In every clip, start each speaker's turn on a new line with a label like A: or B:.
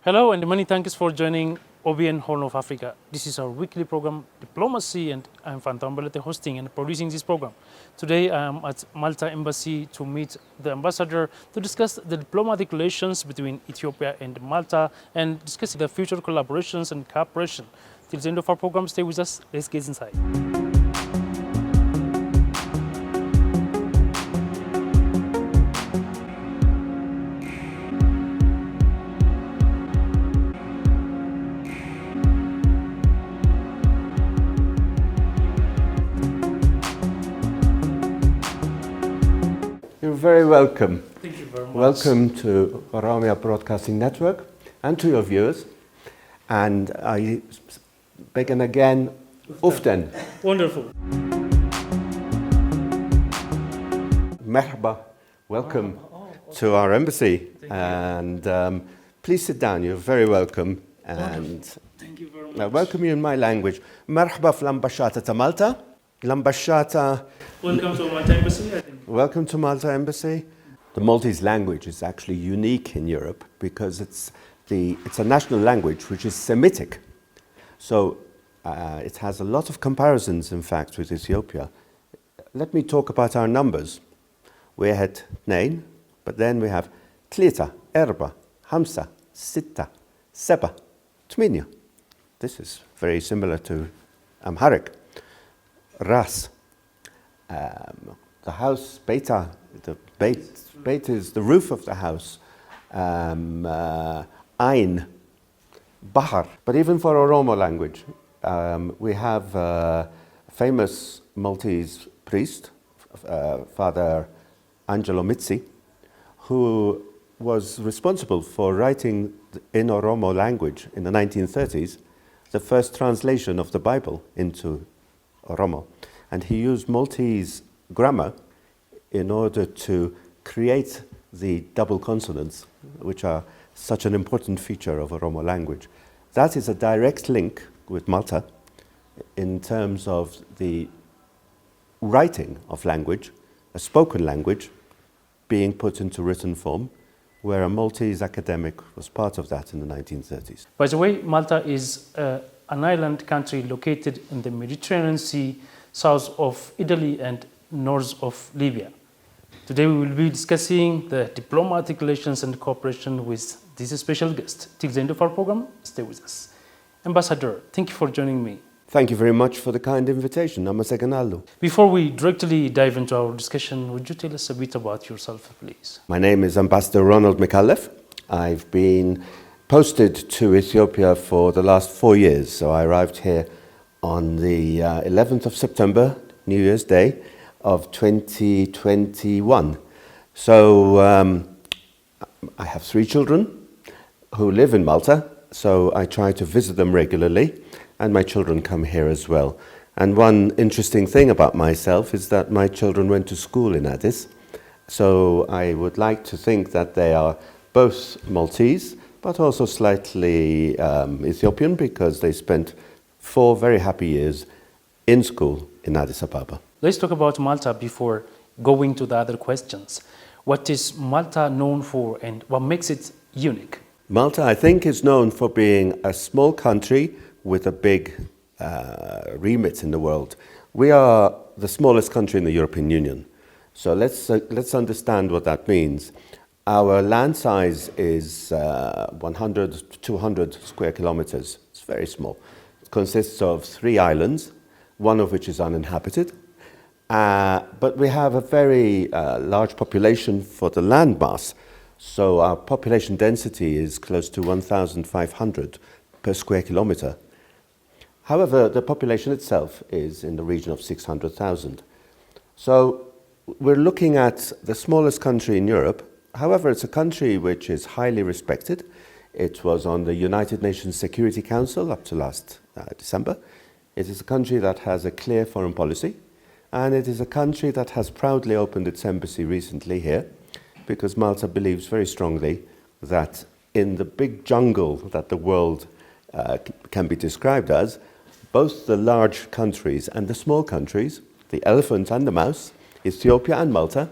A: Hello and many thanks for joining OBN Horn of Africa. This is our weekly program, Diplomacy, and I'm Fantambalete hosting and producing this program. Today I am at Malta Embassy to meet the ambassador to discuss the diplomatic relations between Ethiopia and Malta and discuss the future collaborations and cooperation. Till the end of our program, stay with us. Let's get inside.
B: You're very welcome.
A: Thank you very much.
B: Welcome to Oromia Broadcasting Network and to your viewers. And I begin again, Uften.
A: Wonderful.
B: Merhaba. Welcome to our embassy. And please sit down. You're very welcome. And
A: Thank you very much.
B: I welcome you in my language. Merhaba fl-ambasciata ta Malta. L'ambasciata.
A: Welcome to Malta Embassy, I think.
B: Welcome to Malta Embassy. The Maltese language is actually unique in Europe because it's a national language which is Semitic. So it has a lot of comparisons, in fact, with Ethiopia. Let me talk about our numbers. We had Nain, but then we have Tlita, Erba, Hamsa, Sitta, Seba, Tminia. This is very similar to Amharic. Ras. The house, Beta, the Beit is the roof of the house. Ain, Bahar. But even for Oromo language, we have a famous Maltese priest, Father Angelo Mizzi, who was responsible for writing in Oromo language in the 1930s the first translation of the Bible into Oromo. And he used Maltese grammar in order to create the double consonants, which are such an important feature of Oromo language. That is a direct link with Malta in terms of the writing of language, a spoken language, being put into written form, where a Maltese academic was part of that in the 1930s.
A: By the way, Malta is an island country located in the Mediterranean Sea, south of Italy and north of Libya. Today we will be discussing the diplomatic relations and cooperation with this special guest. Till the end of our program, stay with us. Ambassador, thank you for joining me.
B: Thank you very much for the kind invitation. Namaste.
A: Before we directly dive into our discussion, would you tell us a bit about yourself, please?
B: My name is Ambassador Ronald Micallef. I've been posted to Ethiopia for the last 4 years. So I arrived here on the 11th of September, New Year's Day of 2021. So I have 3 children who live in Malta, so I try to visit them regularly, and my children come here as well. And one interesting thing about myself is that my children went to school in Addis, so I would like to think that they are both Maltese, but also slightly Ethiopian, because they spent 4 very happy years in school in Addis Ababa.
A: Let's talk about Malta before going to the other questions. What is Malta known for and what makes it unique?
B: Malta, I think, is known for being a small country with a big remit in the world. We are the smallest country in the European Union. So let's understand what that means. Our land size is 100 to 200 square kilometers. It's very small. It consists of 3 islands, one of which is uninhabited. But we have a very large population for the land mass. So our population density is close to 1,500 per square kilometer. However, the population itself is in the region of 600,000. So we're looking at the smallest country in Europe. However, it's a country which is highly respected. It was on the United Nations Security Council up to last December. It is a country that has a clear foreign policy, and it is a country that has proudly opened its embassy recently here, because Malta believes very strongly that in the big jungle that the world can be described as, both the large countries and the small countries, the elephant and the mouse, Ethiopia and Malta,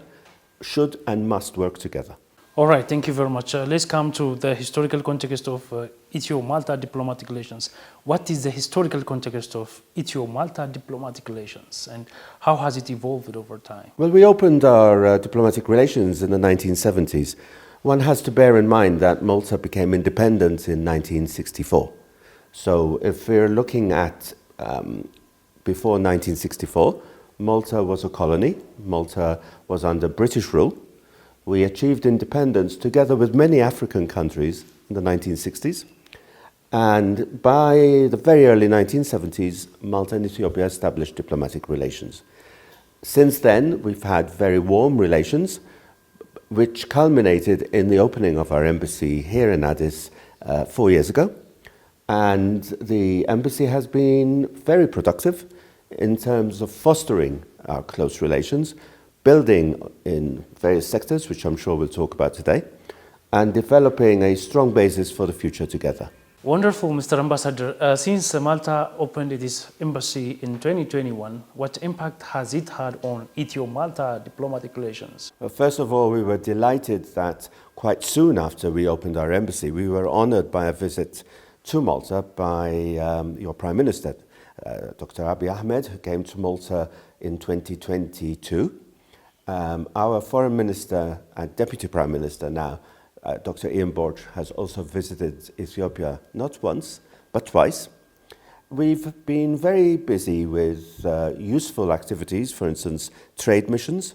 B: should and must work together.
A: All right, thank you very much. Let's come to the historical context of Ethio-Malta diplomatic relations. What is the historical context of Ethio-Malta diplomatic relations, and how has it evolved over time?
B: Well, we opened our diplomatic relations in the 1970s. One has to bear in mind that Malta became independent in 1964. So if we're looking at before 1964, Malta was a colony. Malta was under British rule. We achieved independence together with many African countries in the 1960s. And by the very early 1970s, Malta and Ethiopia established diplomatic relations. Since then, we've had very warm relations, which culminated in the opening of our embassy here in Addis 4 years ago. And the embassy has been very productive in terms of fostering our close relations, building in various sectors, which I'm sure we'll talk about today, and developing a strong basis for the future together.
A: Wonderful, Mr. Ambassador. Since Malta opened its embassy in 2021, what impact has it had on Ethio-Malta diplomatic relations?
B: Well, first of all, we were delighted that quite soon after we opened our embassy, we were honored by a visit to Malta by your Prime Minister, Dr. Abiy Ahmed, who came to Malta in 2022. Our Foreign Minister and Deputy Prime Minister now, Dr. Ian Borch, has also visited Ethiopia not once, but twice. We've been very busy with useful activities, for instance, trade missions.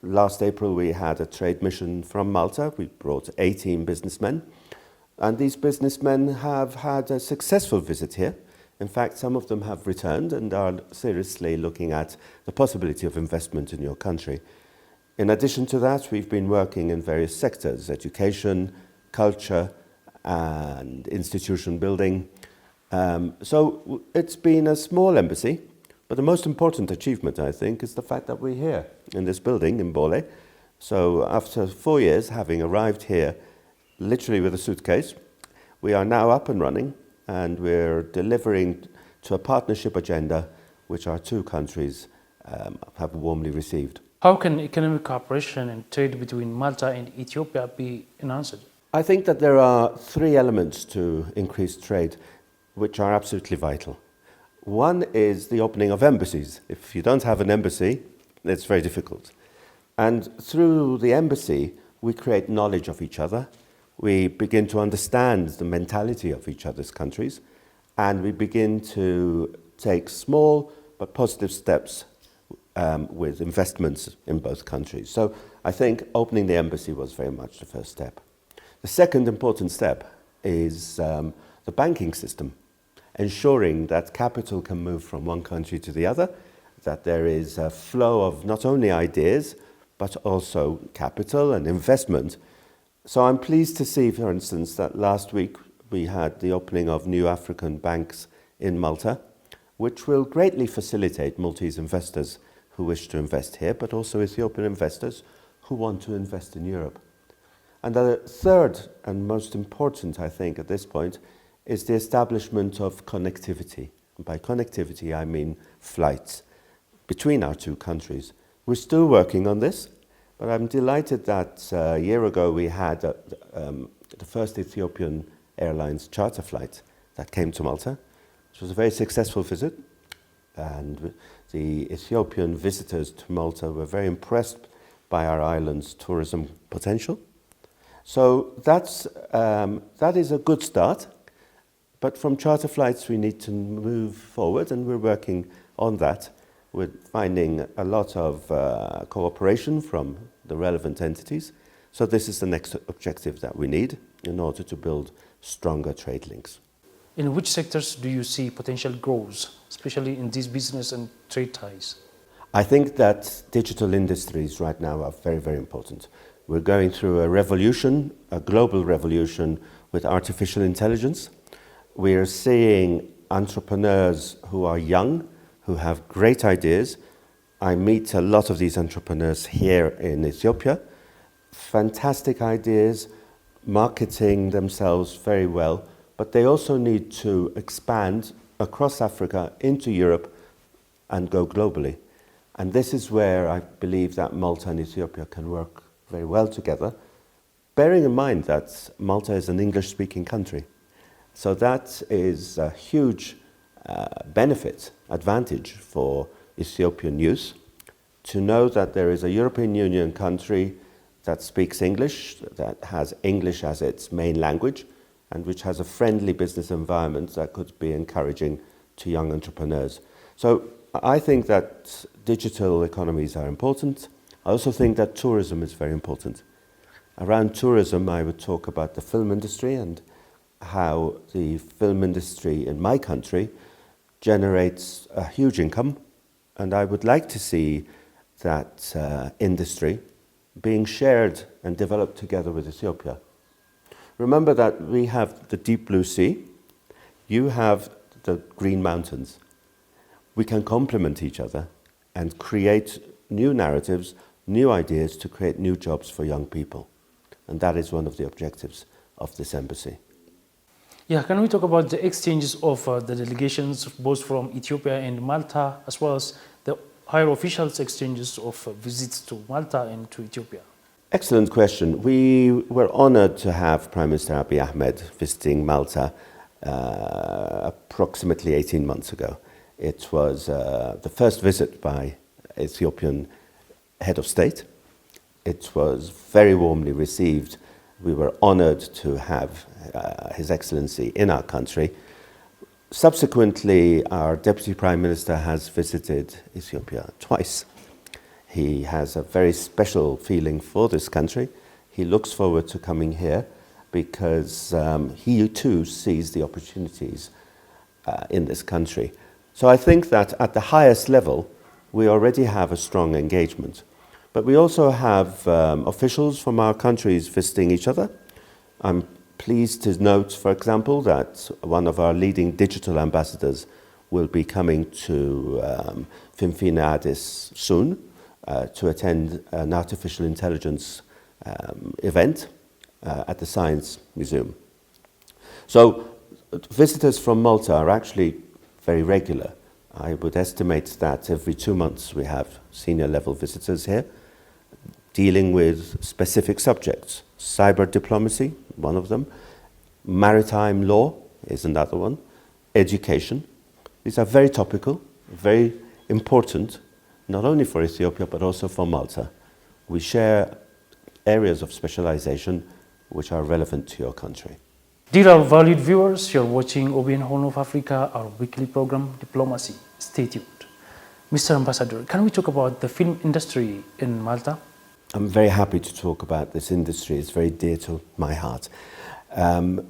B: Last April we had a trade mission from Malta. We brought 18 businessmen, and these businessmen have had a successful visit here. In fact, some of them have returned and are seriously looking at the possibility of investment in your country. In addition to that, we've been working in various sectors: education, culture, and institution building. So it's been a small embassy, but the most important achievement, I think, is the fact that we're here in this building in Bole. So after 4 years, having arrived here literally with a suitcase, we are now up and running, and we're delivering to a partnership agenda which our two countries have warmly received.
A: How can economic cooperation and trade between Malta and Ethiopia be enhanced?
B: I think that there are three elements to increased trade which are absolutely vital. One is the opening of embassies. If you don't have an embassy, it's very difficult. And through the embassy, we create knowledge of each other. We begin to understand the mentality of each other's countries, and we begin to take small but positive steps with investments in both countries. So I think opening the embassy was very much the first step. The second important step is the banking system, ensuring that capital can move from one country to the other, that there is a flow of not only ideas, but also capital and investment. So I'm pleased to see, for instance, that last week we had the opening of new African banks in Malta, which will greatly facilitate Maltese investors who wish to invest here, but also Ethiopian investors who want to invest in Europe. And the third and most important, I think, at this point, is the establishment of connectivity. And by connectivity, I mean flights between our two countries. We're still working on this, but I'm delighted that a year ago we had the first Ethiopian Airlines charter flight that came to Malta. It was a very successful visit, and the Ethiopian visitors to Malta were very impressed by our island's tourism potential. So that is a good start, but from charter flights we need to move forward, and we're working on that. We're finding a lot of cooperation from the relevant entities. So this is the next objective that we need in order to build stronger trade links.
A: In which sectors do you see potential growth, especially in these business and trade ties?
B: I think that digital industries right now are very, very important. We're going through a revolution, a global revolution with artificial intelligence. We are seeing entrepreneurs who are young, who have great ideas. I meet a lot of these entrepreneurs here in Ethiopia. Fantastic ideas, marketing themselves very well, but they also need to expand across Africa into Europe and go globally. And this is where I believe that Malta and Ethiopia can work very well together. bearing in mind that Malta is an English-speaking country. So that is a huge benefit, advantage for Ethiopian youth to know that there is a European Union country that speaks English, that has English as its main language, and which has a friendly business environment that could be encouraging to young entrepreneurs. So I think that digital economies are important. I also think that tourism is very important. Around tourism, I would talk about the film industry and how the film industry in my country generates a huge income, and I would like to see that industry being shared and developed together with Ethiopia. Remember that we have the deep blue sea, you have the green mountains. We can complement each other and create new narratives, new ideas to create new jobs for young people. And that is one of the objectives of this embassy.
A: Yeah, can we talk about the exchanges of the delegations, both from Ethiopia and Malta, as well as the higher officials' exchanges of visits to Malta and to Ethiopia?
B: Excellent question. We were honored to have Prime Minister Abiy Ahmed visiting Malta approximately 18 months ago. It was the first visit by Ethiopian head of state. It was very warmly received. We were honored to have His Excellency in our country. Subsequently, our Deputy Prime Minister has visited Ethiopia twice. He has a very special feeling for this country. He looks forward to coming here because he too sees the opportunities in this country. So I think that at the highest level, we already have a strong engagement. But we also have officials from our countries visiting each other. I'm pleased to note, for example, that one of our leading digital ambassadors will be coming to Finfine Addis soon to attend an artificial intelligence event at the Science Museum. So visitors from Malta are actually very regular. I would estimate that every 2 months we have senior level visitors here dealing with specific subjects. Cyber diplomacy, one of them. Maritime law is another one. Education. These are very topical, very important, not only for Ethiopia but also for Malta. We share areas of specialization which are relevant to your country.
A: Dear our valued viewers, you're watching OBN Horn of Africa, our weekly program, Diplomacy. Stay tuned. Mr. Ambassador, can we talk about the film industry in Malta?
B: I'm very happy to talk about this industry. It's very dear to my heart.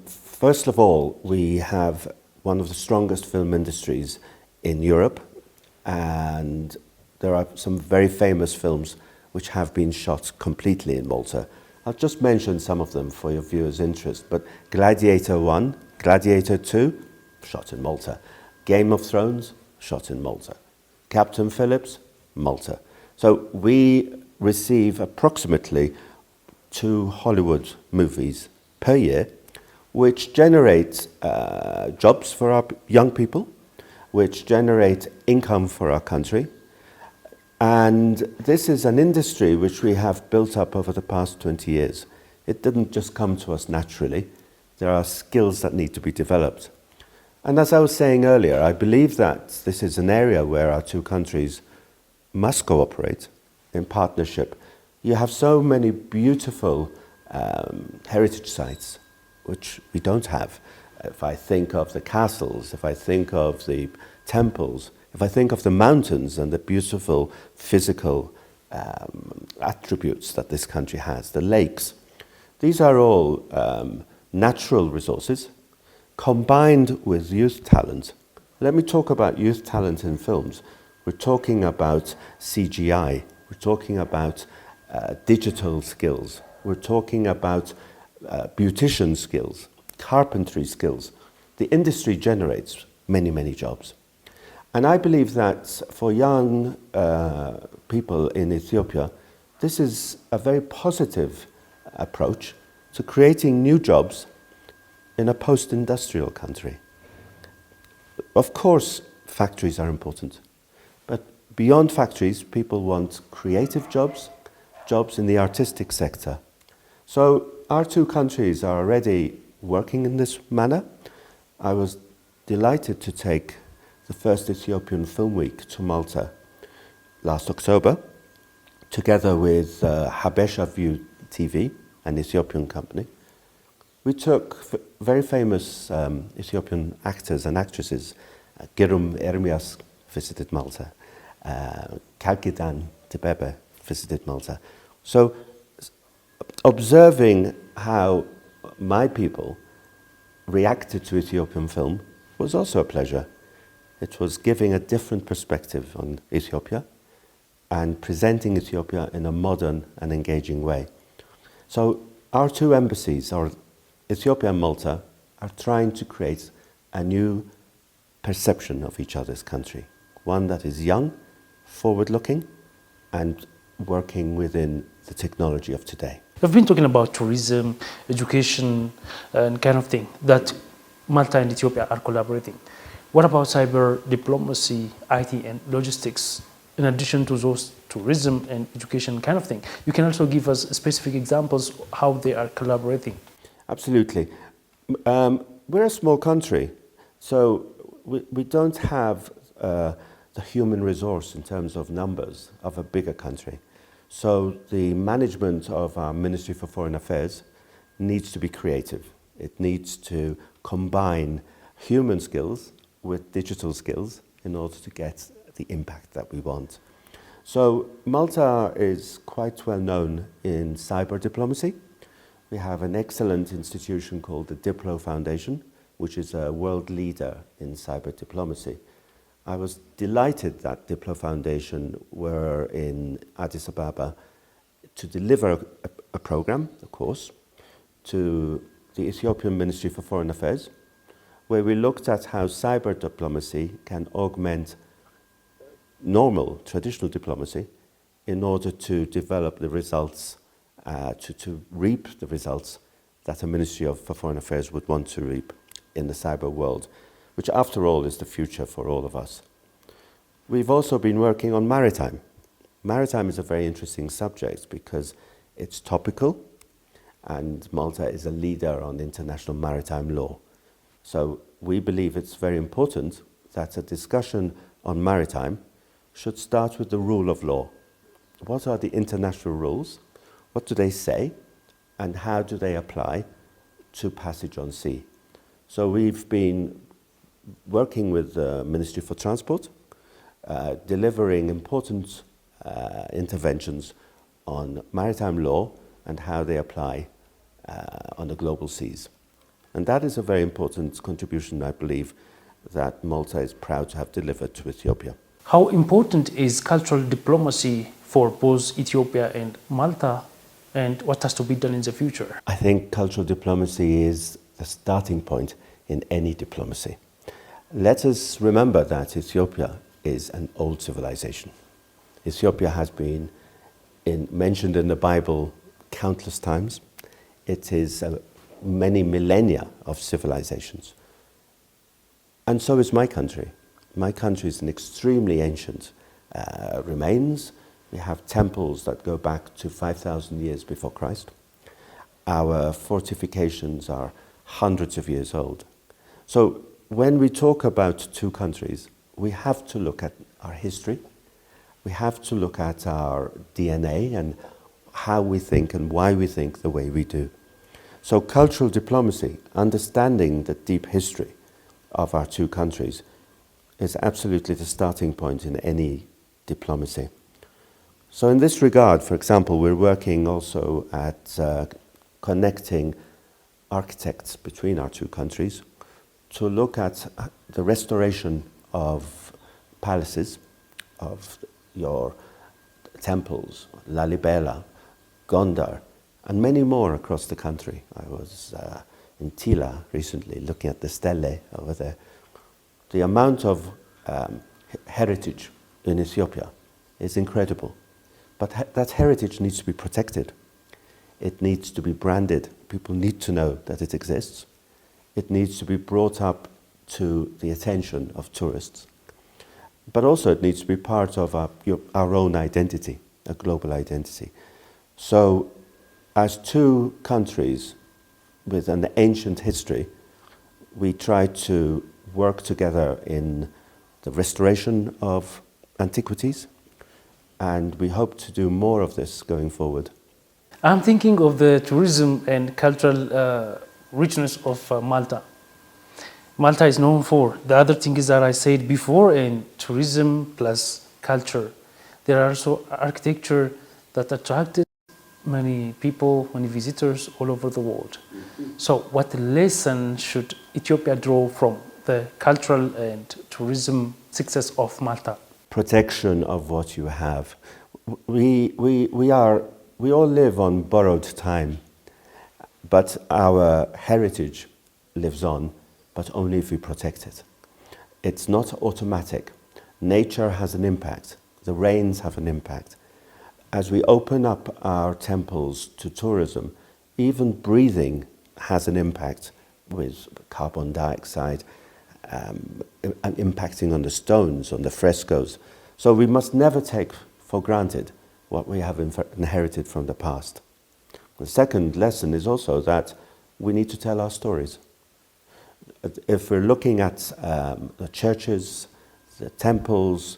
B: First of all, we have one of the strongest film industries in Europe, and there are some very famous films which have been shot completely in Malta. I'll just mention some of them for your viewers' interest, but Gladiator 1, Gladiator 2, shot in Malta. Game of Thrones, shot in Malta. Captain Phillips, Malta. So we receive approximately 2 Hollywood movies per year, which generate jobs for our young people, which generate income for our country. And this is an industry which we have built up over the past 20 years. It didn't just come to us naturally. There are skills that need to be developed. And as I was saying earlier, I believe that this is an area where our 2 countries must cooperate in partnership. You have so many beautiful heritage sites which we don't have. If I think of the castles, if I think of the temples, if I think of the mountains and the beautiful physical attributes that this country has, the lakes, these are all natural resources combined with youth talent. Let me talk about youth talent in films. We're talking about CGI, we're talking about digital skills, we're talking about beautician skills, carpentry skills. The industry generates many, many jobs. And I believe that for young people in Ethiopia, this is a very positive approach to creating new jobs in a post-industrial country. Of course, factories are important, but beyond factories, people want creative jobs, jobs in the artistic sector. So our two countries are already working in this manner. I was delighted to take the first Ethiopian Film Week to Malta last October, together with Habesha View TV, an Ethiopian company. We took very famous Ethiopian actors and actresses. Girum Ermias visited Malta. Kalkidan Tibebe visited Malta. So observing how my people reacted to Ethiopian film was also a pleasure. It was giving a different perspective on Ethiopia and presenting Ethiopia in a modern and engaging way. So our two embassies, our Ethiopia and Malta, are trying to create a new perception of each other's country. One that is young, forward-looking, and working within the technology of today.
A: We've been talking about tourism, education, and kind of thing, that Malta and Ethiopia are collaborating. What about cyber diplomacy, IT, and logistics, in addition to those tourism and education kind of thing? You can also give us specific examples how they are collaborating.
B: Absolutely. We're a small country, so we don't have the human resource in terms of numbers of a bigger country. So the management of our Ministry for Foreign Affairs needs to be creative. It needs to combine human skills with digital skills in order to get the impact that we want. So Malta is quite well known in cyber diplomacy. We have an excellent institution called the Diplo Foundation, which is a world leader in cyber diplomacy. I was delighted that Diplo Foundation were in Addis Ababa to deliver a program, a course, to the Ethiopian Ministry for Foreign Affairs, where we looked at how cyber diplomacy can augment normal, traditional diplomacy in order to develop the results, to reap the results that a Ministry for Foreign Affairs would want to reap in the cyber world, which after all is the future for all of us. We've also been working on maritime. Maritime is a very interesting subject because it's topical, and Malta is a leader on international maritime law. So we believe it's very important that a discussion on maritime should start with the rule of law. What are the international rules? What do they say? And how do they apply to passage on sea? So we've been working with the Ministry for Transport, delivering important interventions on maritime law and how they apply on the global seas. And that is a very important contribution, I believe, that Malta is proud to have delivered to Ethiopia.
A: How important is cultural diplomacy for both Ethiopia and Malta, and what has to be done in the future?
B: I think cultural diplomacy is the starting point in any diplomacy. Let us remember that Ethiopia is an old civilization. Ethiopia has been mentioned in the Bible countless times. It is many millennia of civilizations. And so is my country. My country is an extremely ancient remains. We have temples that go back to 5,000 years before Christ. Our fortifications are hundreds of years old. So when we talk about two countries, we have to look at our history. We have to look at our DNA and how we think and why we think the way we do. So cultural diplomacy, understanding the deep history of our two countries, is absolutely the starting point in any diplomacy. So in this regard, for example, we're working also at connecting architects between our two countries to look at the restoration of palaces, of your temples, Lalibela, Gondar, and many more across the country. I was in Tila recently looking at the stele over there. The amount of heritage in Ethiopia is incredible. But that heritage needs to be protected. It needs to be branded. People need to know that it exists. It needs to be brought up to the attention of tourists. But also it needs to be part of our own identity, a global identity. So As two countries with an ancient history, we try to work together in the restoration of antiquities, and we hope to do more of this going forward.
A: I'm thinking of the tourism and cultural richness of Malta. Malta is known for the other things that I said before, and tourism plus culture. There are also architecture that attracted many people, many visitors all over the world. So what lesson should Ethiopia draw from the cultural and tourism success of Malta?
B: Protection of what you have. We all live on borrowed time, but our heritage lives on, but only if we protect it. It's not automatic. Nature has an impact. The rains have an impact. As we open up our temples to tourism, even breathing has an impact with carbon dioxide impacting on the stones, on the frescoes. So we must never take for granted what we have inherited from the past. The second lesson is also that we need to tell our stories. If we're looking at the churches, the temples,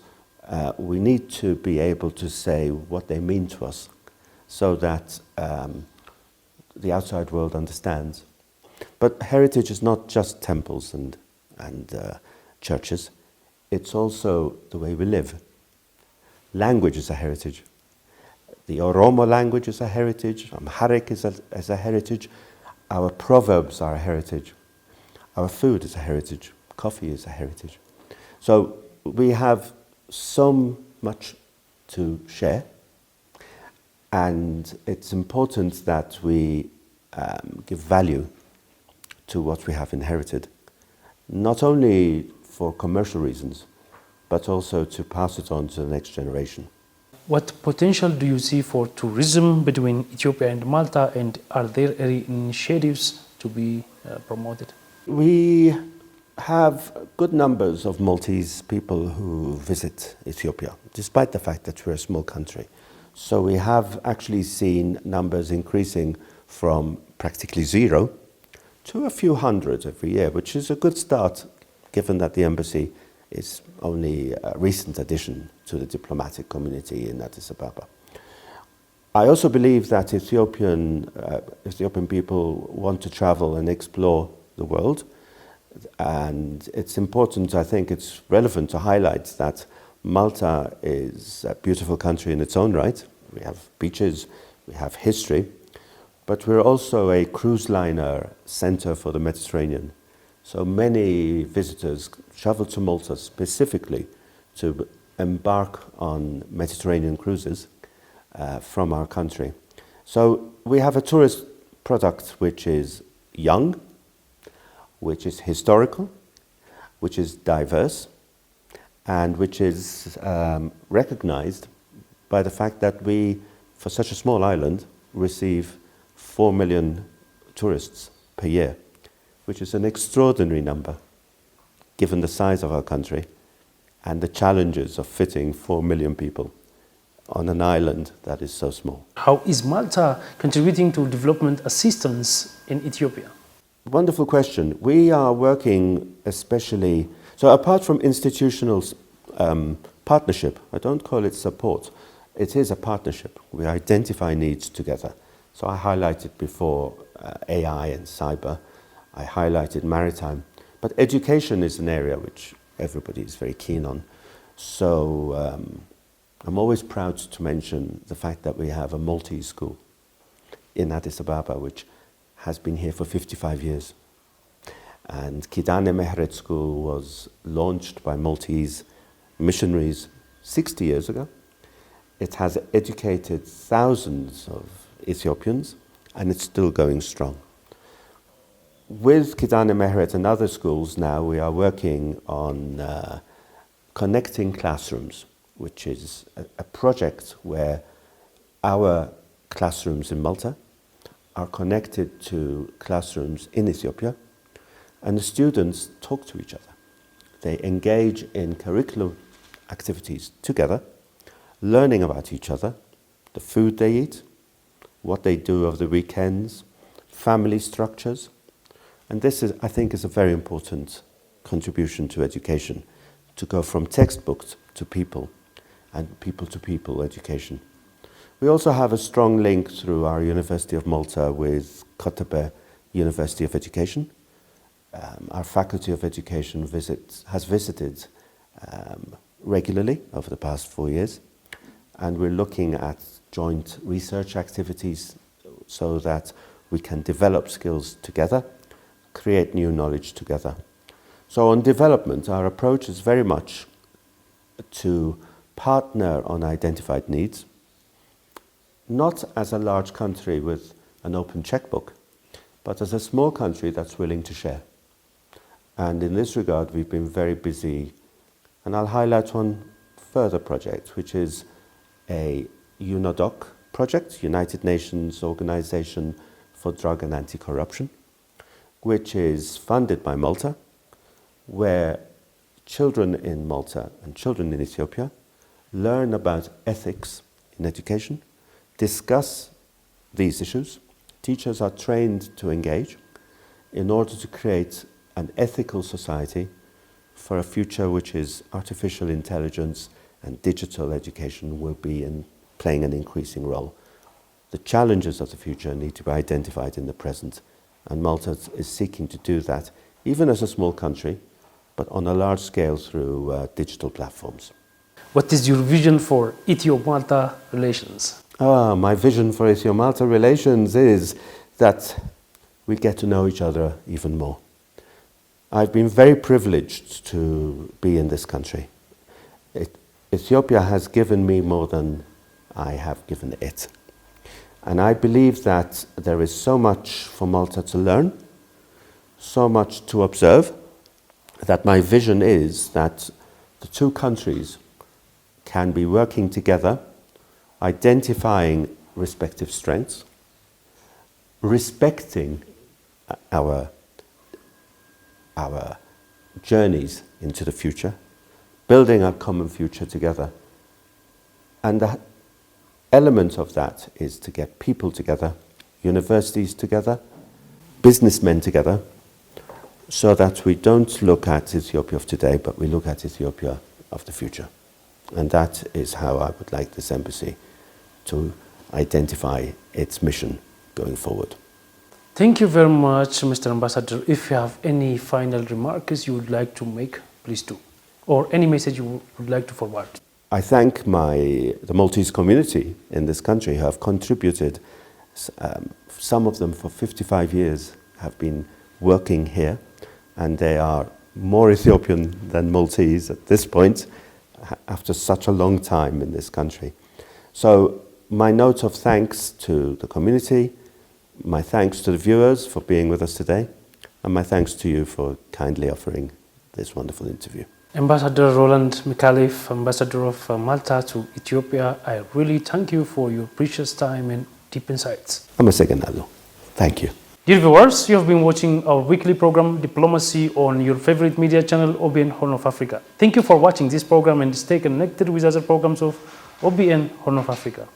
B: we need to be able to say what they mean to us so that the outside world understands. But heritage is not just temples and churches, it's also the way we live. Language is a heritage. The Oromo language is a heritage, Amharic is a heritage, our proverbs are a heritage, our food is a heritage, coffee is a heritage. So we have so much to share, and it's important that we give value to what we have inherited, not only for commercial reasons, but also to pass it on to the next generation.
A: What potential do you see for tourism between Ethiopia and Malta, and are there any initiatives to be promoted?
B: We have good numbers of Maltese people who visit Ethiopia, despite the fact that we're a small country. So we have actually seen numbers increasing from practically zero to a few hundred every year, which is a good start, given that the embassy is only a recent addition to the diplomatic community in Addis Ababa. I also believe that Ethiopian people want to travel and explore the world, and it's important, I think it's relevant to highlight that Malta is a beautiful country in its own right. We have beaches, we have history, but we're also a cruise liner center for the Mediterranean. So many visitors travel to Malta specifically to embark on Mediterranean cruises from our country. So we have a tourist product which is young, which is historical, which is diverse, and which is recognized by the fact that we, for such a small island, receive 4 million tourists per year, which is an extraordinary number given the size of our country and the challenges of fitting 4 million people on an island that is so small.
A: How is Malta contributing to development assistance in Ethiopia?
B: Wonderful question. We are working especially, so apart from institutional partnership, I don't call it support, it is a partnership. We identify needs together. So I highlighted before AI and cyber, I highlighted maritime, but education is an area which everybody is very keen on. So I'm always proud to mention the fact that we have a Maltese school in Addis Ababa, which has been here for 55 years. And Kidane Mehret School was launched by Maltese missionaries 60 years ago. It has educated thousands of Ethiopians, and it's still going strong. With Kidane Mehret and other schools now, we are working on connecting classrooms, which is a project where our classrooms in Malta are connected to classrooms in Ethiopia, and the students talk to each other. They engage in curriculum activities together, learning about each other, the food they eat, what they do over the weekends, family structures. And this is, I think, is a very important contribution to education, to go from textbooks to people and people-to-people education. We also have a strong link through our University of Malta with Kotabe University of Education. Our Faculty of Education has visited regularly over the past 4 years, and we're looking at joint research activities so that we can develop skills together, create new knowledge together. So on development, our approach is very much to partner on identified needs, not as a large country with an open checkbook, but as a small country that's willing to share. And in this regard, we've been very busy, and I'll highlight one further project, which is a UNODC project, United Nations Organization for Drug and Anti-Corruption, which is funded by Malta, where children in Malta and children in Ethiopia learn about ethics in education, discuss these issues. Teachers are trained to engage in order to create an ethical society for a future which is artificial intelligence and digital education will be playing an increasing role. The challenges of the future need to be identified in the present, and Malta is seeking to do that, even as a small country, but on a large scale through digital platforms.
A: What is your vision for Ethiopia-Malta relations?
B: My vision for Ethiopia-Malta relations is that we get to know each other even more. I've been very privileged to be in this country. Ethiopia has given me more than I have given it. And I believe that there is so much for Malta to learn, so much to observe, that my vision is that the two countries can be working together, identifying respective strengths, respecting our journeys into the future, building a common future together. And the element of that is to get people together, universities together, businessmen together, so that we don't look at Ethiopia of today, but we look at Ethiopia of the future. And that is how I would like this embassy to identify its mission going forward.
A: Thank you very much, Mr. Ambassador. If you have any final remarks you would like to make, please do. Or any message you would like to forward.
B: I thank the Maltese community in this country who have contributed. Some of them for 55 years have been working here, and they are more Ethiopian than Maltese at this point, after such a long time in this country. So my note of thanks to the community, my thanks to the viewers for being with us today, and my thanks to you for kindly offering this wonderful interview.
A: Ambassador Ronald Micallef, Ambassador of Malta to Ethiopia, I really thank you for your precious time and deep insights.
B: Thank you.
A: Dear viewers, you have been watching our weekly program Diplomacy on your favorite media channel OBN Horn of Africa. Thank you for watching this program and stay connected with other programs of OBN Horn of Africa.